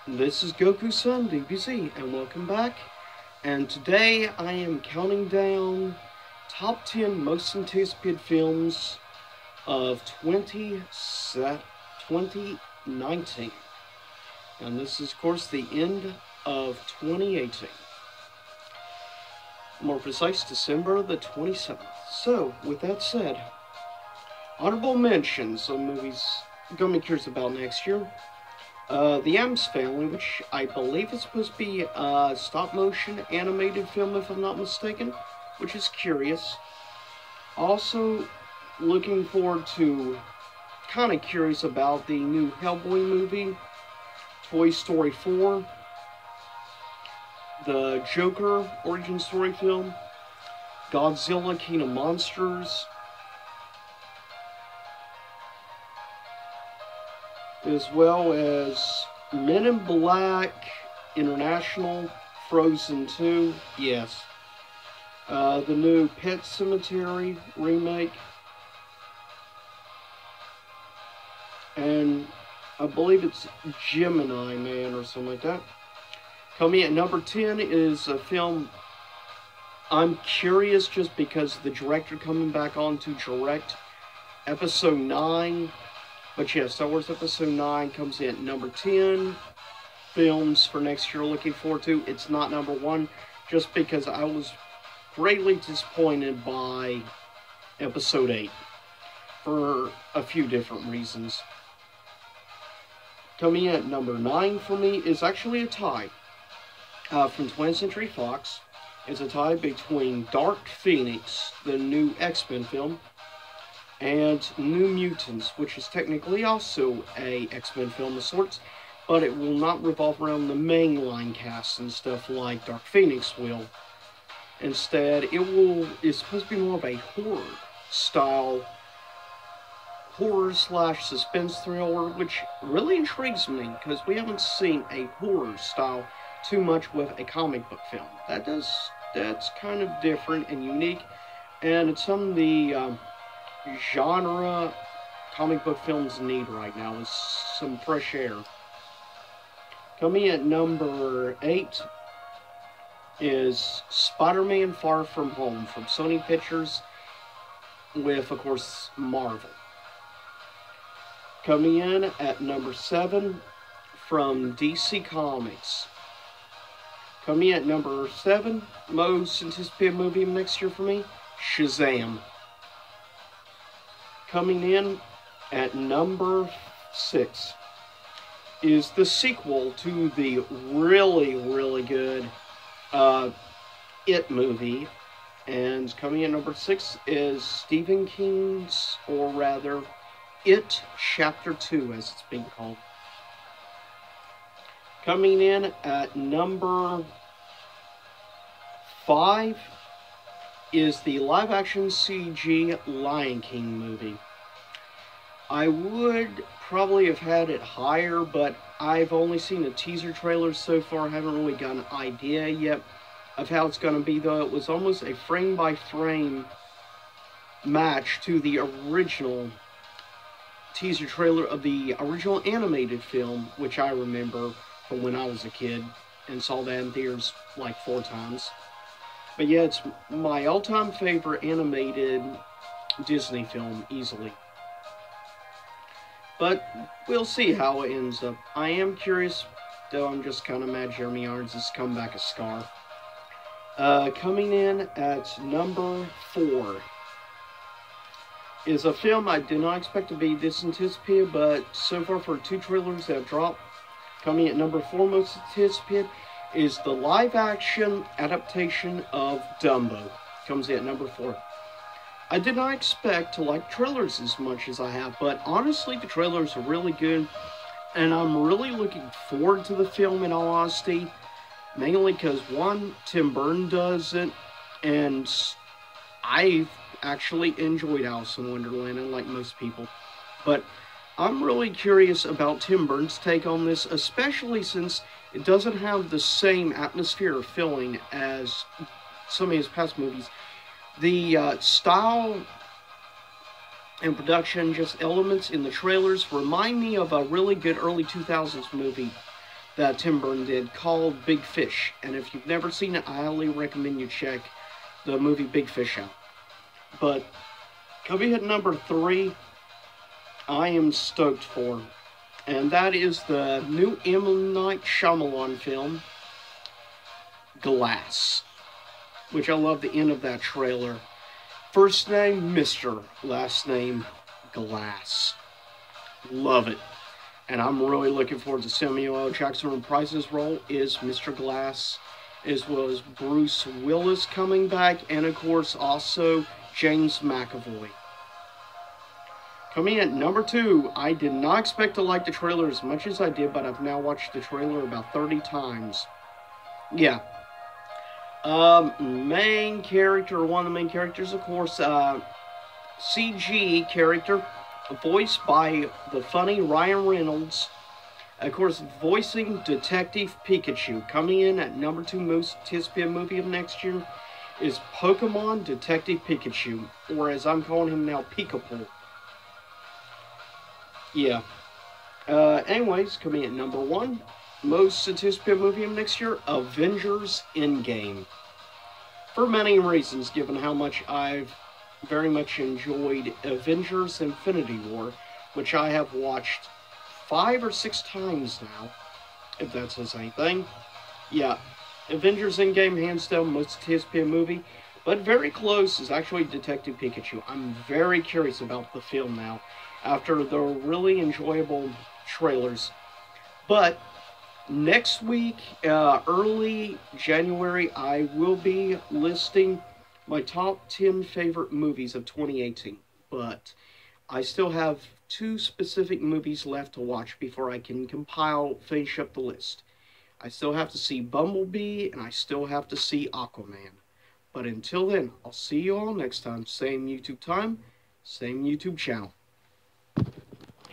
This is Goku-san, DBZ, and welcome back. And today I am counting down top 10 most anticipated films of 2019. And this is, of course, the end of 2018. More precise, December the 27th. So, with that said, honorable mentions of movies I'm going to be curious about next year. The Addams Family, which I believe is supposed to be a stop-motion animated film, if I'm not mistaken, which is curious. Also, looking forward to, kind of curious about the new Hellboy movie, Toy Story 4, the Joker origin story film, Godzilla King of Monsters, as well as Men in Black International, Frozen 2, yes. The new Pet Sematary remake. And I believe it's Gemini Man or something like that. Coming at number 10 is a film I'm curious just because the director coming back on to direct Episode 9. But yes, Star Wars Episode 9 comes in at number 10. Films for next year looking forward to. It's not number 1 just because I was greatly disappointed by Episode 8 for a few different reasons. Coming in at number 9 for me is actually a tie from 20th Century Fox. It's a tie between Dark Phoenix, the new X-Men film, and New Mutants, which is technically also a X-Men film of sorts, but it will not revolve around the mainline cast and stuff like Dark Phoenix will. Instead, it's supposed to be more of a horror-slash-suspense thriller, which really intrigues me, because we haven't seen a horror style too much with a comic book film. That's kind of different and unique, and it's some of the genre comic book films need right now is some fresh air. Coming at number 8 is Spider-Man Far From Home from Sony Pictures with, of course, Marvel. Coming in at number 7 from DC Comics. Coming in at number 7, most anticipated movie next year for me, Shazam. Coming in at number 6 is the sequel to the really, really good It movie. And coming in at number 6 is Stephen King's, or rather, It Chapter 2, as it's being called. Coming in at number 5 is the live-action CG Lion King movie. I would probably have had it higher, but I've only seen the teaser trailers so far. I haven't really got an idea yet of how it's going to be, though. It was almost a frame-by-frame match to the original teaser trailer of the original animated film, which I remember from when I was a kid and saw that in theaters like 4 times. But yeah, it's my all-time favorite animated Disney film, easily. But we'll see how it ends up. I am curious, though I'm just kind of mad Jeremy Irons has come back as Scar. Coming in at number 4 is a film I did not expect to be this anticipated, but so far for 2 trailers that have dropped, coming at number 4 most anticipated, is the live-action adaptation of Dumbo. Comes in at number 4. I did not expect to like trailers as much as I have, but honestly, the trailers are really good, and I'm really looking forward to the film, in all honesty, mainly because, one, Tim Burton does it, and I've actually enjoyed Alice in Wonderland, unlike most people, but I'm really curious about Tim Burton's take on this, especially since it doesn't have the same atmosphere or feeling as some of his past movies. The style and production, just elements in the trailers, remind me of a really good early 2000s movie that Tim Burton did called Big Fish. And if you've never seen it, I highly recommend you check the movie Big Fish out. But coming at number 3, I am stoked for. And that is the new M. Night Shyamalan film, Glass. Which I love the end of that trailer. First name, Mr. Last name, Glass. Love it. And I'm really looking forward to Samuel L. Jackson reprising his role as Mr. Glass, as well as Bruce Willis coming back, and of course also James McAvoy. Coming at number 2, I did not expect to like the trailer as much as I did, but I've now watched the trailer about 30 times. Yeah. Main character, one of the main characters, of course, CG character, voiced by the funny Ryan Reynolds. Of course, voicing Detective Pikachu. Coming in at number 2 most anticipated movie of next year is Pokemon Detective Pikachu, or as I'm calling him now, Pikachu. Yeah. Anyways, coming at number 1, most anticipated movie of next year, Avengers Endgame. For many reasons, given how much I've very much enjoyed Avengers Infinity War, which I have watched 5 or 6 times now, if that says anything. Yeah, Avengers Endgame, hands down, most anticipated movie, but very close is actually Detective Pikachu. I'm very curious about the film now, after the really enjoyable trailers. But next week, early January, I will be listing my top 10 favorite movies of 2018. But I still have 2 specific movies left to watch before I can finish up the list. I still have to see Bumblebee, and I still have to see Aquaman. But until then, I'll see you all next time. Same YouTube time, same YouTube channel.